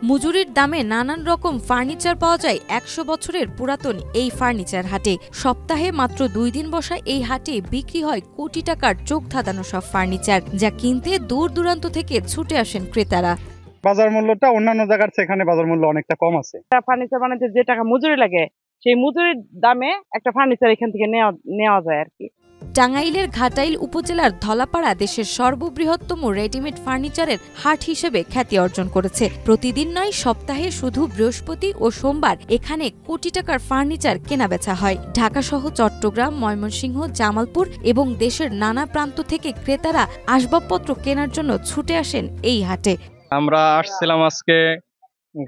মজুরির দামে নানান রকম ফার্নিচার পাওয়া যায় ১০০ বছরের পুরাতন এই ফার্নিচার হাটে। সপ্তাহে মাত্র ২ দিন বসা এই হাটে বিক্রি হয় কোটি টাকার চোখ ধাঁধানো সব ফার্নিচার, যা কিনতে দূর দূরান্ত থেকে ছুটে আসেন ক্রেতারা। বাজার মূল্যটা অন্যান্য জায়গার চেয়ে এখানে বাজার মূল্য অনেকটা কম আছে। ফার্নিচার বানাতে যে টাকা মজুরি লাগে সেই মজুরির দামে একটা ফার্নিচার এখান থেকে নেওয়া যায় আর কি। টাঙ্গাইলের ঘাটাইল উপজেলার ধলাপাড়া দেশের সর্ববৃহত্তম রেডিমেড ফার্নিচারের হাট হিসেবে খ্যাতি অর্জন করেছে। প্রতিদিন নয়, সপ্তাহে শুধু বৃহস্পতি ও সোমবার এখানে কোটি টাকার ফার্নিচার কেনাবেচা হয়। ঢাকাসহ চট্টগ্রাম, ময়মনসিংহ, জামালপুর এবং দেশের নানা প্রান্ত থেকে ক্রেতারা আসবাবপত্র কেনার জন্য ছুটে আসেন এই হাটে। আমরা আসছিলাম আজকে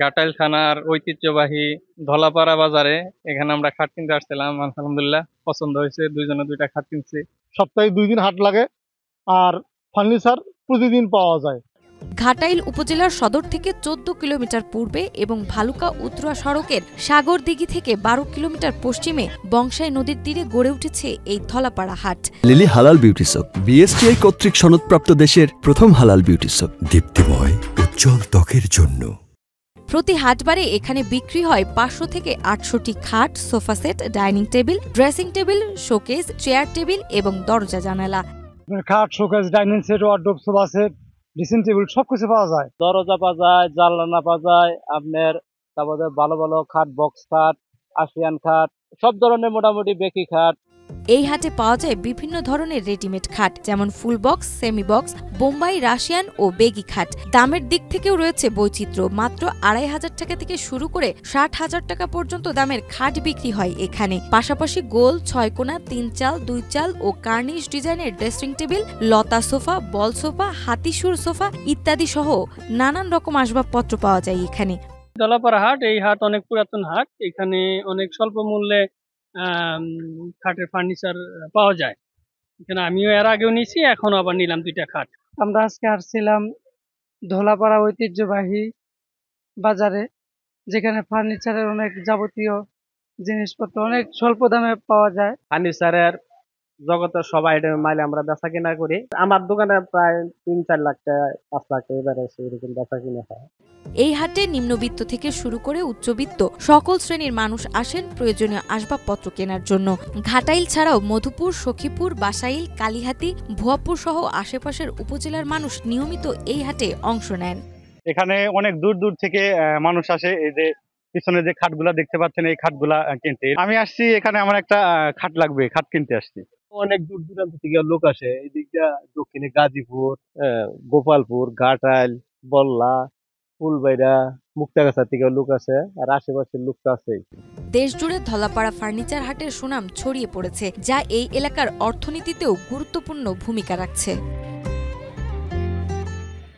ঘাটাইল থানার ঐতিহ্যবাহী ধলাপাড়া বাজারে। এখানে আমরা খাট কিনতে আসছিলাম। আলহামদুলিল্লাহ পছন্দ হয়েছে, দুইজনে দুইটা খাট কিনছি। সপ্তাহে 2 দিন হাট লাগে আর ফার্নিচার প্রতিদিন পাওয়া যায়। ঘাটাইল উপজেলার সদর থেকে ১৪ কিলোমিটার পূর্বে এবং ভালুকা উত্তরা সড়কের সাগরদিঘি থেকে ১২ কিলোমিটার পশ্চিমে বংশাই নদীর তীরে গড়ে উঠেছে এই ধলাপাড়া হাট। লিলি হালাল বিউটি সোপ, বিএসটিআই কর্তৃক সনদপ্রাপ্ত দেশের প্রথম হালাল বিউটি সোপ, দীপ্তিময় উজ্জ্বল ত্বকের জন্য। প্রতি হাটবারে এখানে বিক্রি হয় ৫০০ থেকে ৮০০টি খাট, sofa set, dining table, dressing table, showcase, chair table এবং দরজা জানালা। খাট, showcase, dining set, wardrobe, sofa set, dressing table সবকিছু পাওয়া যায়। দরজা পাওয়া যায়, জানলা পাওয়া যায়, আপনার তারপরে ভালো ভালো খাট, বক্স খাট, আসিয়ান খাট, সব ধরনের মোটামুটি বেকি খাট। এই হাটে পাওয়া যায় বিভিন্ন ধরনের রেডিমেড খাট, যেমন full box, semi box, Bombay, Russian ও বেগি খাট। দামের দিক থেকেও রয়েছে বৈচিত্র্য। মাত্র ২৫০০ টাকা থেকে শুরু করে ৬০,০০০ টাকা পর্যন্ত দামের খাট বিক্রি হয় এখানে। পাশাপাশি গোল, ৬ কোণা, ৩ চাল, ২ চাল ও কার্নিশ ডিজাইনের ড্রেসিং টেবিল, লতা সোফা, বল সোফা, হাতিসুর সোফা ইত্যাদি সহ নানান রকম আসবাবপত্র পাওয়া যায় এখানে। ধলাপাড়া হাট, এই হাট অনেক পুরাতন হাট। এখানে অনেক স্বল্প মূল্যে খাটের ফার্নিচার পাওয়া যায়। এখানে আমিও এর আগেও নিয়েছি, এখন আবার নিলাম 2টা খাট। আমরা আজকে আসছিলাম ধলাপাড়া ঐতিহ্যবাহী বাজারে, যেখানে ফার্নিচারের অনেক যাবতীয় জিনিসপত্র অনেক স্বল্প দামে পাওয়া যায়। ফার্নিচারের জগতের সব আইটেম মাইলে আমরা বেচা কিনা করি। আমার দোকানে প্রায় ৩-৪ লাখ টাকা, ৫ লাখ টাকা এবারে এরকম বেচা কিনা হয়। এই হাটে নিম্নবিত্ত থেকে শুরু করে উচ্চবিত্ত সকল শ্রেণীর মানুষ আসেন প্রয়োজনীয় আসবাবপত্র কেনার জন্য। ঘাটাইল ছাড়াও মধুপুর, সখীপুর, বাসাইল, কালিহাতী, ভুয়াপুর সহ আশেপাশের উপজেলার মানুষ নিয়মিত এই হাটে অংশ নেন। এখানে অনেক দূর দূর থেকে মানুষ আসে। এই যে পিছনে যে খাটগুলা দেখতে পাচ্ছেন, এই খাটগুলা কিনতে আমি আসছি। এখানে আমার একটা খাট লাগবে, খাট কিনতে আসছি। অনেক দূর দূরান্ত থেকে লোক আসে। এই দিকটা দক্ষিণে গাজীপুর, গোপালপুর, ঘাটাইল, বল্লা, ফুলবাইরা, মুক্তাগাছা থেকে লোক আছে, আর আশেপাশের লোক তো আছেই। দেশজুড়ে ধলাপাড়া ফার্নিচার হাটের সুনাম ছড়িয়ে পড়েছে, যা এই এলাকার অর্থনীতিতেও গুরুত্বপূর্ণ ভূমিকা রাখছে।